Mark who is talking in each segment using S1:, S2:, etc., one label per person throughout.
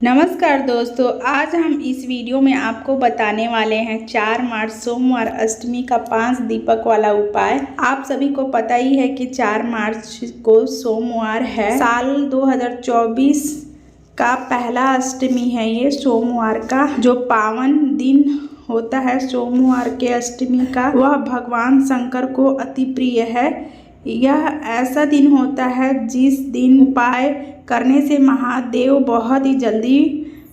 S1: नमस्कार दोस्तों, आज हम इस वीडियो में आपको बताने वाले हैं 4 मार्च सोमवार अष्टमी का 5 दीपक वाला उपाय। आप सभी को पता ही है कि 4 मार्च को सोमवार है। साल 2024 का पहला अष्टमी है ये सोमवार का। जो पावन दिन होता है सोमवार के अष्टमी का, वह भगवान शंकर को अति प्रिय है। यह ऐसा दिन होता है जिस दिन उपाय करने से महादेव बहुत ही जल्दी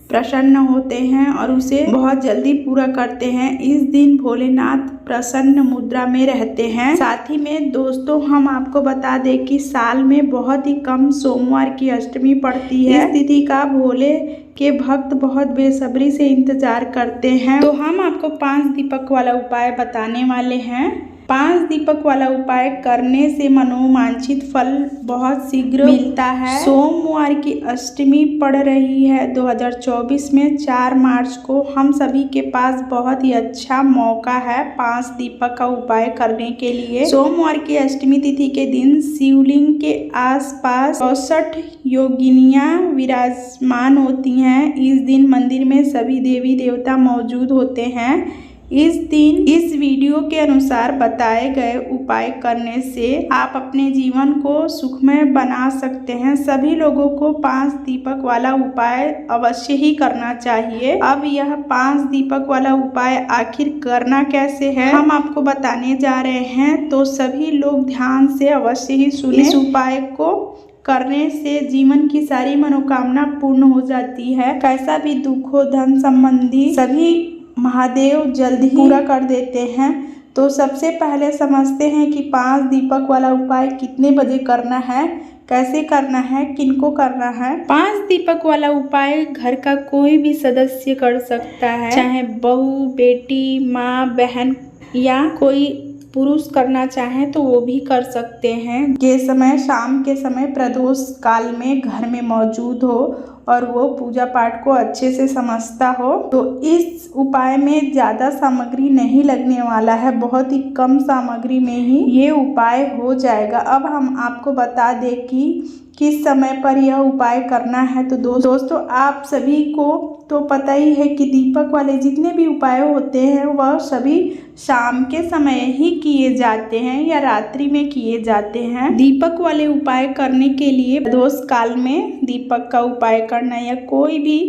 S1: प्रसन्न होते हैं और उसे बहुत जल्दी पूरा करते हैं। इस दिन भोलेनाथ प्रसन्न मुद्रा में रहते हैं। साथ ही में दोस्तों, हम आपको बता दें कि साल में बहुत ही कम सोमवार की अष्टमी पड़ती है। इस तिथि का भोले के भक्त बहुत बेसब्री से इंतजार करते हैं। तो हम आपको 5 दीपक वाला उपाय बताने वाले हैं। 5 दीपक वाला उपाय करने से मनोवांछित फल बहुत शीघ्र मिलता है। सोमवार की अष्टमी पड़ रही है 2024 में 4 मार्च को। हम सभी के पास बहुत ही अच्छा मौका है 5 दीपक का उपाय करने के लिए। सोमवार की अष्टमी तिथि के दिन शिवलिंग के आसपास 64 योगिनियां विराजमान होती हैं। इस दिन मंदिर में सभी देवी देवता मौजूद होते हैं। इस दिन इस वीडियो के अनुसार बताए गए उपाय करने से आप अपने जीवन को सुखमय बना सकते हैं। सभी लोगों को 5 दीपक वाला उपाय अवश्य ही करना चाहिए। अब यह 5 दीपक वाला उपाय आखिर करना कैसे है, हम आपको बताने जा रहे हैं। तो सभी लोग ध्यान से अवश्य ही सुने। इस उपाय को करने से जीवन की सारी मनोकामना पूर्ण हो जाती है। कैसा भी दुख हो, धन संबंधी सभी महादेव जल्द ही पूरा कर देते हैं। तो सबसे पहले समझते हैं कि 5 दीपक वाला उपाय कितने बजे करना है, कैसे करना है, किनको करना है। 5 दीपक वाला उपाय घर का कोई भी सदस्य कर सकता है, चाहे बहू, बेटी, माँ, बहन या कोई पुरुष करना चाहे तो वो भी कर सकते हैं। ये समय शाम के समय प्रदोष काल में घर में मौजूद हो और वो पूजा पाठ को अच्छे से समझता हो। तो इस उपाय में ज़्यादा सामग्री नहीं लगने वाला है, बहुत ही कम सामग्री में ही ये उपाय हो जाएगा। अब हम आपको बता दें कि किस समय पर यह उपाय करना है। तो दोस्तों, आप सभी को तो पता ही है कि दीपक वाले जितने भी उपाय होते हैं वह सभी शाम के समय ही किए जाते हैं या रात्रि में किए जाते हैं। दीपक वाले उपाय करने के लिए प्रदोष काल में दीपक का उपाय करना या कोई भी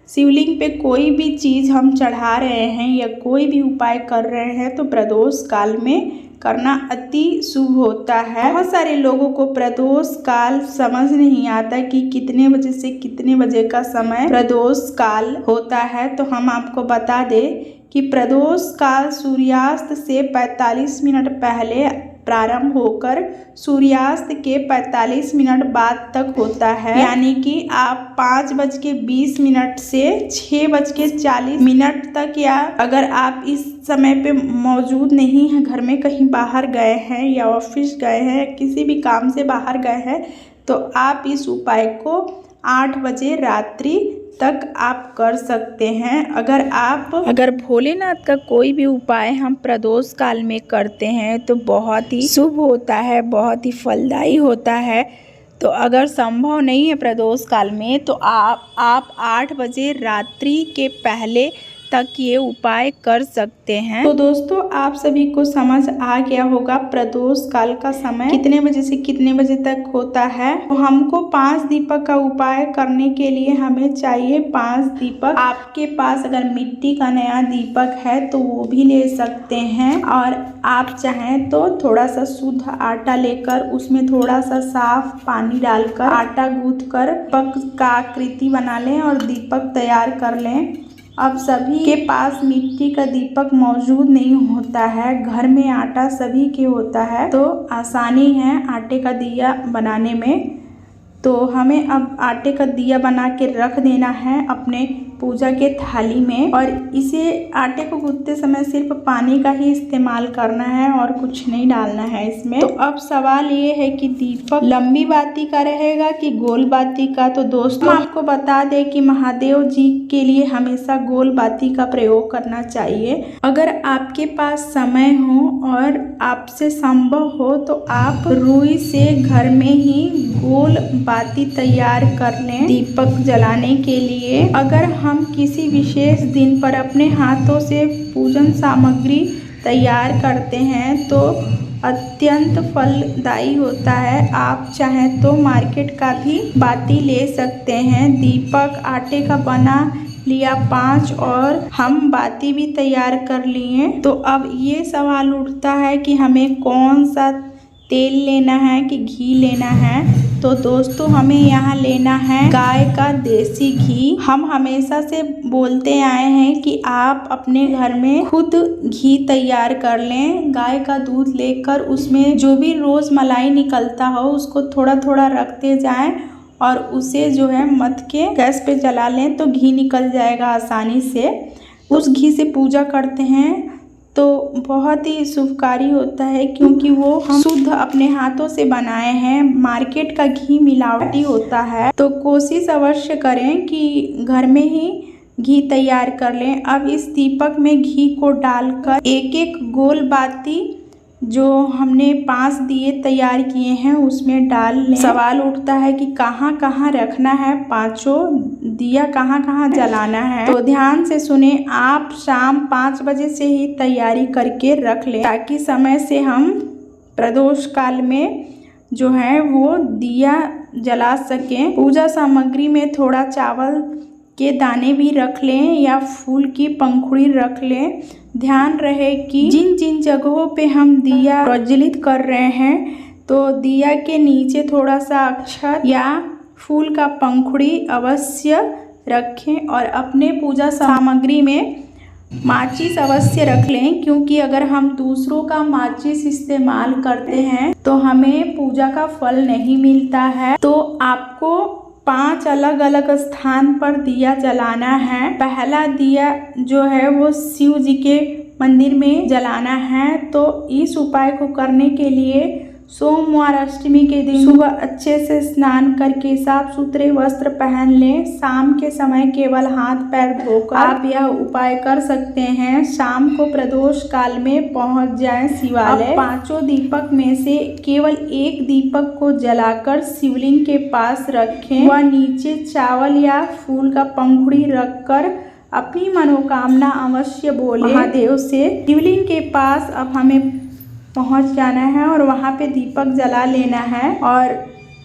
S1: शिवलिंग पे कोई भी चीज़ हम चढ़ा रहे हैं या कोई भी उपाय कर रहे हैं तो प्रदोष काल में करना अति शुभ होता है। बहुत सारे लोगों को प्रदोष काल समझ नहीं आता कि कितने बजे से कितने बजे का समय प्रदोष काल होता है। तो हम आपको बता दें कि प्रदोष काल सूर्यास्त से 45 मिनट पहले प्रारंभ होकर सूर्यास्त के 45 मिनट बाद तक होता है। यानी कि आप 5:20 से 6:40 तक, या अगर आप इस समय पे मौजूद नहीं हैं, घर में कहीं बाहर गए हैं या ऑफिस गए हैं, किसी भी काम से बाहर गए हैं, तो आप इस उपाय को 8 बजे रात्रि तक आप कर सकते हैं। अगर भोलेनाथ का कोई भी उपाय हम प्रदोष काल में करते हैं तो बहुत ही शुभ होता है, बहुत ही फलदायी होता है। तो अगर संभव नहीं है प्रदोष काल में तो आप 8 बजे रात्रि के पहले तक ये उपाय कर सकते हैं। तो दोस्तों, आप सभी को समझ आ गया होगा प्रदोष काल का समय कितने बजे से कितने बजे तक होता है। तो हमको 5 दीपक का उपाय करने के लिए हमें चाहिए 5 दीपक। आपके पास अगर मिट्टी का नया दीपक है तो वो भी ले सकते हैं, और आप चाहें तो थोड़ा सा शुद्ध आटा लेकर उसमें थोड़ा सा साफ पानी डालकर आटा गूंथ कर दीपक का आकृति बना लें और दीपक तैयार कर लें। अब सभी के पास मिट्टी का दीपक मौजूद नहीं होता है, घर में आटा सभी के होता है, तो आसानी है आटे का दिया बनाने में। तो हमें अब आटे का दिया बना के रख देना है अपने पूजा के थाली में, और इसे आटे को गूंथते समय सिर्फ पानी का ही इस्तेमाल करना है और कुछ नहीं डालना है इसमें। तो अब सवाल ये है कि दीपक लंबी बाती का रहेगा कि गोल बाती का। तो दोस्तों, आपको बता दें कि महादेव जी के लिए हमेशा गोल बाती का प्रयोग करना चाहिए। अगर आपके पास समय हो और आपसे संभव हो तो आप रुई से घर में ही गोल बाती तैयार कर लें दीपक जलाने के लिए। अगर हम किसी विशेष दिन पर अपने हाथों से पूजन सामग्री तैयार करते हैं तो अत्यंत फलदायी होता है। आप चाहें तो मार्केट का भी बाती ले सकते हैं। दीपक आटे का बना लिया 5 और हम बाती भी तैयार कर लिए। तो अब ये सवाल उठता है कि हमें कौन सा तेल लेना है कि घी लेना है। तो दोस्तों हमें यहाँ लेना है गाय का देसी घी। हम हमेशा से बोलते आए हैं कि आप अपने घर में खुद घी तैयार कर लें। गाय का दूध लेकर उसमें जो भी रोज मलाई निकलता हो उसको थोड़ा थोड़ा रखते जाएं और उसे जो है मथ के गैस पे जला लें तो घी निकल जाएगा आसानी से। उस घी से पूजा करते हैं तो बहुत ही शुभकारी होता है, क्योंकि वो हम शुद्ध अपने हाथों से बनाए हैं। मार्केट का घी मिलावटी होता है, तो कोशिश अवश्य करें कि घर में ही घी तैयार कर लें। अब इस दीपक में घी को डालकर एक एक गोल बाती जो हमने 5 दिए तैयार किए हैं उसमें डाल लें। सवाल उठता है कि कहाँ कहाँ रखना है, 5 दिया कहाँ कहाँ जलाना है। तो ध्यान से सुने, आप शाम 5 बजे से ही तैयारी करके रख लें ताकि समय से हम प्रदोष काल में जो है वो दिया जला सकें। पूजा सामग्री में थोड़ा चावल के दाने भी रख लें या फूल की पंखुड़ी रख लें। ध्यान रहे कि जिन जिन जगहों पे हम दिया प्रज्वलित कर रहे हैं तो दिया के नीचे थोड़ा सा अक्षत या फूल का पंखुड़ी अवश्य रखें और अपने पूजा सामग्री में माचिस अवश्य रख लें, क्योंकि अगर हम दूसरों का माचिस इस्तेमाल करते हैं तो हमें पूजा का फल नहीं मिलता है। तो आपको 5 अलग अलग स्थान पर दिया जलाना है। पहला दिया जो है वो शिव जी के मंदिर में जलाना है। तो इस उपाय को करने के लिए सोमवार अष्टमी के दिन सुबह अच्छे से स्नान करके साफ सुथरे वस्त्र पहन लें। शाम के समय केवल हाथ पैर धोकर आप यह उपाय कर सकते हैं। शाम को प्रदोष काल में पहुंच जाएं शिवालय। 5 दीपक में से केवल एक दीपक को जलाकर शिवलिंग के पास रखें व नीचे चावल या फूल का पंखुड़ी रखकर अपनी मनोकामना अवश्य बोले महादेव से। शिवलिंग के पास अब हमें पहुंच जाना है और वहां पे दीपक जला लेना है और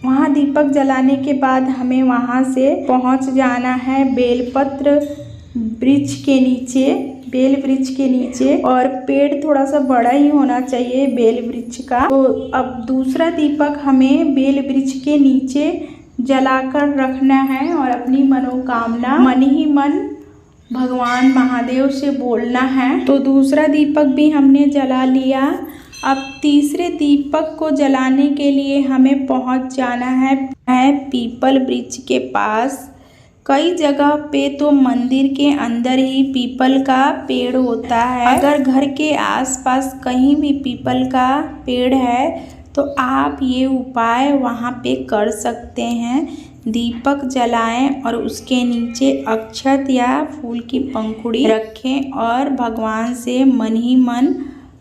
S1: वहां दीपक जलाने के बाद हमें वहां से पहुंच जाना है बेलपत्र वृक्ष के नीचे, बेल वृक्ष के नीचे। और पेड़ थोड़ा सा बड़ा ही होना चाहिए बेल वृक्ष का। तो अब दूसरा दीपक हमें बेल वृक्ष के नीचे जलाकर रखना है और अपनी मनोकामना मन ही मन भगवान महादेव से बोलना है। तो दूसरा दीपक भी हमने जला लिया। अब तीसरे दीपक को जलाने के लिए हमें पहुंच जाना है पीपल वृक्ष के पास। कई जगह पे तो मंदिर के अंदर ही पीपल का पेड़ होता है। अगर घर के आसपास कहीं भी पीपल का पेड़ है तो आप ये उपाय वहाँ पे कर सकते हैं। दीपक जलाएं और उसके नीचे अक्षत या फूल की पंखुड़ी रखें और भगवान से मन ही मन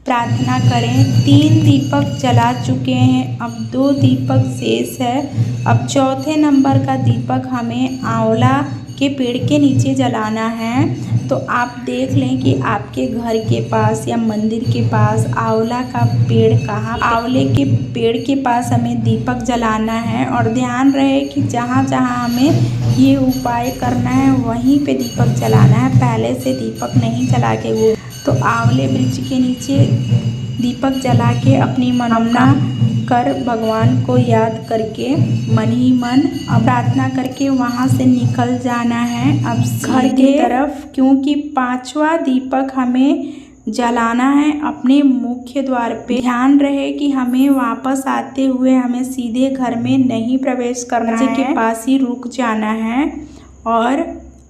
S1: प्रार्थना करें। 3 दीपक जला चुके हैं, अब 2 दीपक शेष है। अब चौथे नंबर का दीपक हमें आंवला के पेड़ के नीचे जलाना है। तो आप देख लें कि आपके घर के पास या मंदिर के पास आंवला का पेड़ कहाँ। आंवले के पेड़ के पास हमें दीपक जलाना है और ध्यान रहे कि जहाँ जहाँ हमें ये उपाय करना है वहीं पे दीपक जलाना है, पहले से दीपक नहीं जला के वो। तो आंवले वृक्ष के नीचे दीपक जला के अपनी मनोकामना कर भगवान को याद करके मन ही मन प्रार्थना करके वहाँ से निकल जाना है अब घर की तरफ, क्योंकि 5वां दीपक हमें जलाना है अपने मुख्य द्वार पे। ध्यान रहे कि हमें वापस आते हुए हमें सीधे घर में नहीं प्रवेश करना है, के पास ही रुक जाना है और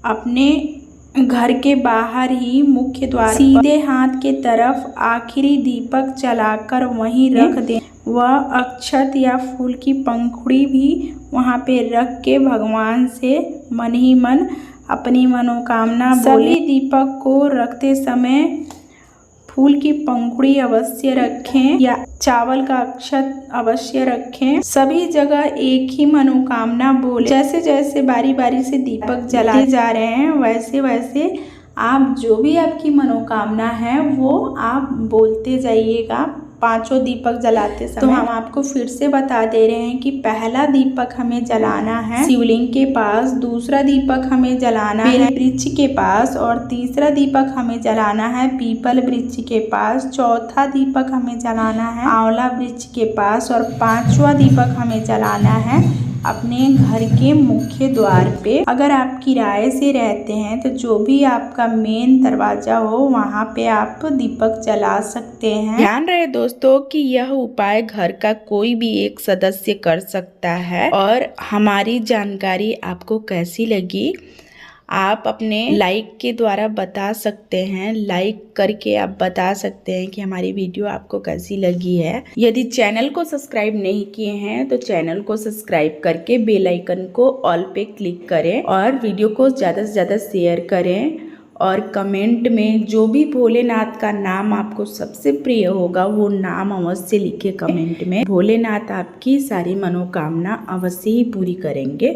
S1: अपने घर के बाहर ही मुख्य द्वार सीधे हाथ के तरफ आखिरी दीपक जलाकर वहीं रख दें। वह अक्षत या फूल की पंखुड़ी भी वहाँ पे रख के भगवान से मन ही मन अपनी मनोकामना बोले। सभी दीपक को रखते समय फूल की पंखुड़ी अवश्य रखें या चावल का अक्षत अवश्य रखें। सभी जगह एक ही मनोकामना बोले। जैसे जैसे बारी बारी से दीपक जलाते जा रहे हैं वैसे वैसे आप जो भी आपकी मनोकामना है वो आप बोलते जाइएगा पांचों दीपक जलाते समय। तो हम आपको फिर से बता दे रहे हैं कि पहला दीपक हमें जलाना है शिवलिंग के पास, दूसरा दीपक हमें जलाना है वृक्ष के पास और तीसरा दीपक हमें जलाना है पीपल वृक्ष के पास, चौथा दीपक हमें जलाना है आंवला वृक्ष के पास और पांचवा दीपक हमें जलाना है अपने घर के मुख्य द्वार पे। अगर आप किराए से रहते हैं तो जो भी आपका मेन दरवाजा हो वहाँ पे आप दीपक जला सकते हैं। ध्यान रहे दोस्तों कि यह उपाय घर का कोई भी एक सदस्य कर सकता है। और हमारी जानकारी आपको कैसी लगी आप अपने लाइक के द्वारा बता सकते हैं। लाइक करके आप बता सकते हैं कि हमारी वीडियो आपको कैसी लगी है। यदि चैनल को सब्सक्राइब नहीं किए हैं तो चैनल को सब्सक्राइब करके बेल आइकन को ऑल पे क्लिक करें और वीडियो को ज़्यादा से ज़्यादा शेयर करें। और कमेंट में जो भी भोलेनाथ का नाम आपको सबसे प्रिय होगा वो नाम अवश्य लिखे कमेंट में। भोलेनाथ आपकी सारी मनोकामना अवश्य ही पूरी करेंगे।